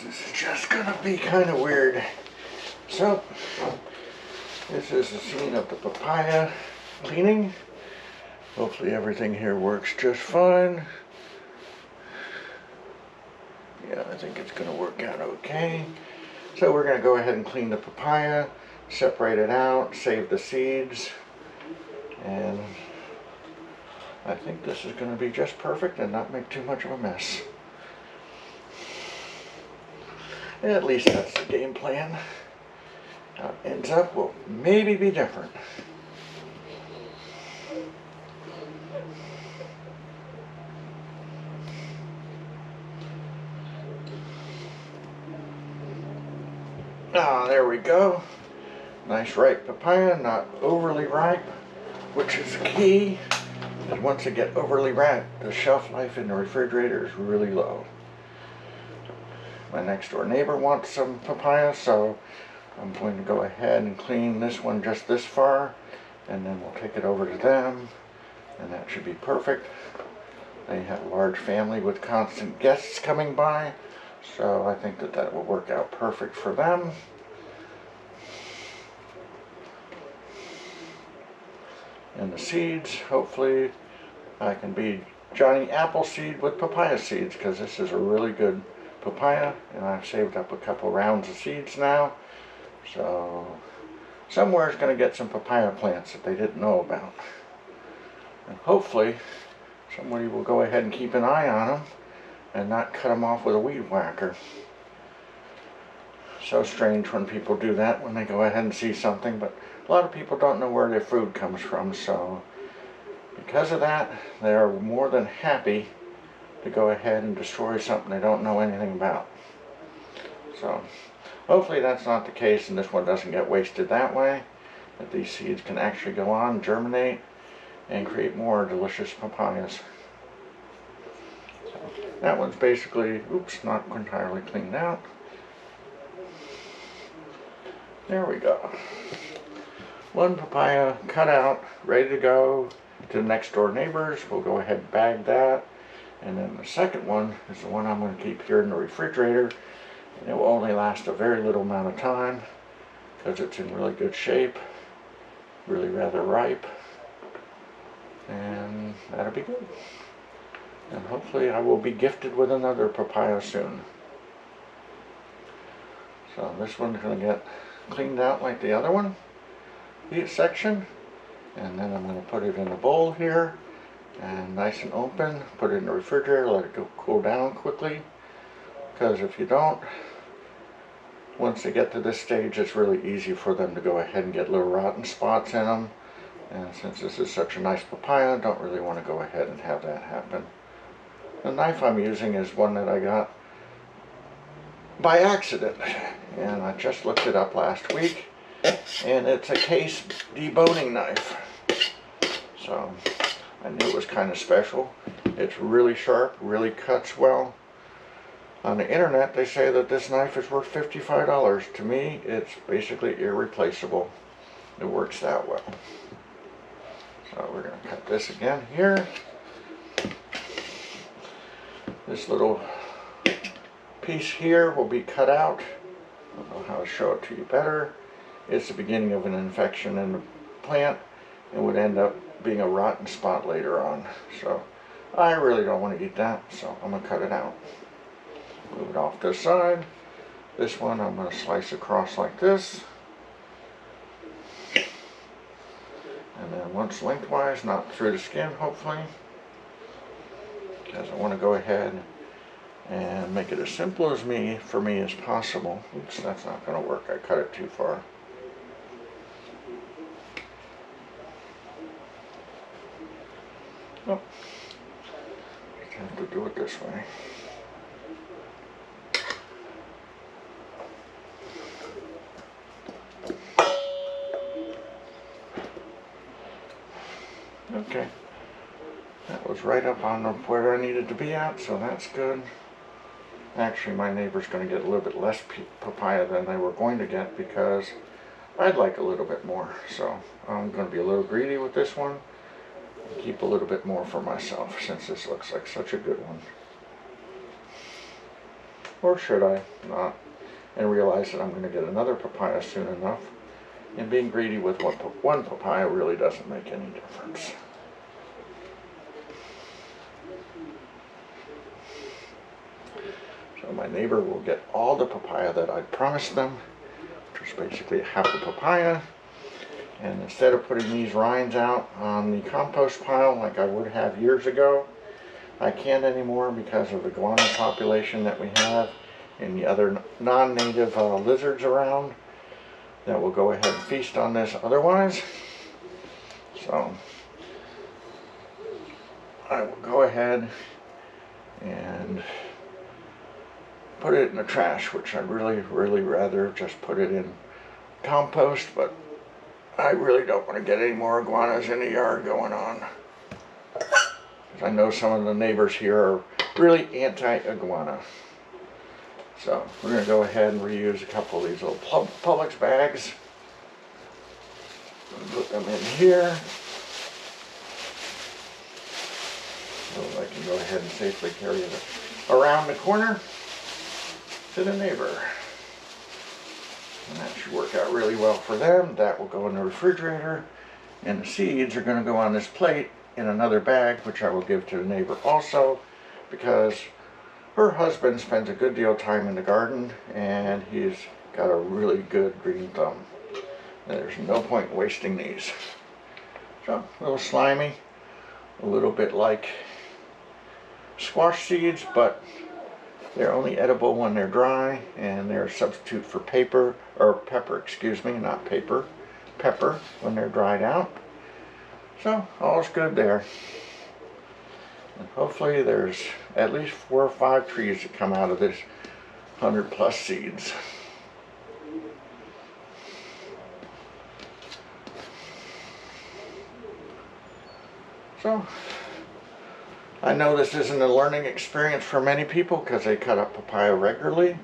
This is just gonna be kind of weird. So, this is the scene of the papaya cleaning. Hopefully everything here works just fine. Yeah, I think it's gonna work out okay. So we're gonna go ahead and clean the papaya, separate it out, save the seeds, and I think this is gonna be just perfect and not make too much of a mess. At least that's the game plan. How it ends up will maybe be different. Ah, there we go. Nice ripe papaya, not overly ripe, which is key. Because once they get overly ripe, the shelf life in the refrigerator is really low. My next door neighbor wants some papaya, so I'm going to go ahead and clean this one just this far, and then we'll take it over to them, and that should be perfect. They have a large family with constant guests coming by, so I think that that will work out perfect for them. And the seeds, hopefully I can be Johnny Appleseed with papaya seeds, because this is a really good papaya, and I've saved up a couple rounds of seeds now. So somewhere's going to get some papaya plants that they didn't know about. And hopefully somebody will go ahead and keep an eye on them and not cut them off with a weed whacker. So strange when people do that, when they go ahead and see something, but a lot of people don't know where their food comes from, so because of that, they are more than happy to go ahead and destroy something they don't know anything about. So hopefully that's not the case, and this one doesn't get wasted that way, that these seeds can actually go on, germinate, and create more delicious papayas. So that one's basically, oops, not entirely cleaned out. There we go. One papaya cut out, ready to go to the next door neighbors. We'll go ahead and bag that. And then the second one is the one I'm going to keep here in the refrigerator. And it will only last a very little amount of time because it's in really good shape, really rather ripe. And that'll be good. And hopefully I will be gifted with another papaya soon. So this one's going to get cleaned out like the other one, each section, and then I'm going to put it in a bowl here, and nice and open, put it in the refrigerator, let it go cool down quickly, because if you don't, once they get to this stage, it's really easy for them to go ahead and get little rotten spots in them, and since this is such a nice papaya, I don't really want to go ahead and have that happen. The knife I'm using is one that I got by accident, and I just looked it up last week, and it's a case deboning knife, so I knew it was kind of special. It's really sharp, really cuts well. On the internet they say that this knife is worth $55. To me, it's basically irreplaceable. It works that well. So we're going to cut this again here. This little piece here will be cut out. I don't know how to show it to you better. It's the beginning of an infection in the plant and would end up being a rotten spot later on. So I really don't want to eat that, so I'm going to cut it out. Move it off to the side. This one I'm going to slice across like this. And then once lengthwise, not through the skin hopefully, because I want to go ahead and make it as simple as for me as possible. Oops, that's not going to work. I cut it too far. Oh, just have to do it this way. Okay, that was right up on where I needed to be at, so that's good. Actually, my neighbor's going to get a little bit less papaya than they were going to get because I'd like a little bit more. So I'm going to be a little greedy with this one and keep a little bit more for myself since this looks like such a good one. Or should I not? And realize that I'm going to get another papaya soon enough. And being greedy with one papaya really doesn't make any difference. So my neighbor will get all the papaya that I promised them, which is basically half the papaya. And instead of putting these rinds out on the compost pile like I would have years ago, I can't anymore because of the guano population that we have and the other non-native lizards around that will go ahead and feast on this otherwise. So I will go ahead and put it in the trash, which I'd really rather just put it in compost, but I really don't want to get any more iguanas in the yard going on. I know some of the neighbors here are really anti-iguana. So we're going to go ahead and reuse a couple of these little Publix bags. Put them in here. So I can go ahead and safely carry it around the corner to the neighbor. And that should work out really well for them. That will go in the refrigerator. And the seeds are going to go on this plate in another bag, which I will give to the neighbor also, because her husband spends a good deal of time in the garden and he's got a really good green thumb. And there's no point wasting these. So, a little slimy, a little bit like squash seeds, but they're only edible when they're dry, and they're a substitute for pepper, excuse me, not paper, pepper when they're dried out. So, all's good there. And hopefully there's at least 4 or 5 trees that come out of this 100+ seeds. So, I know this isn't a learning experience for many people because they cut up papaya regularly,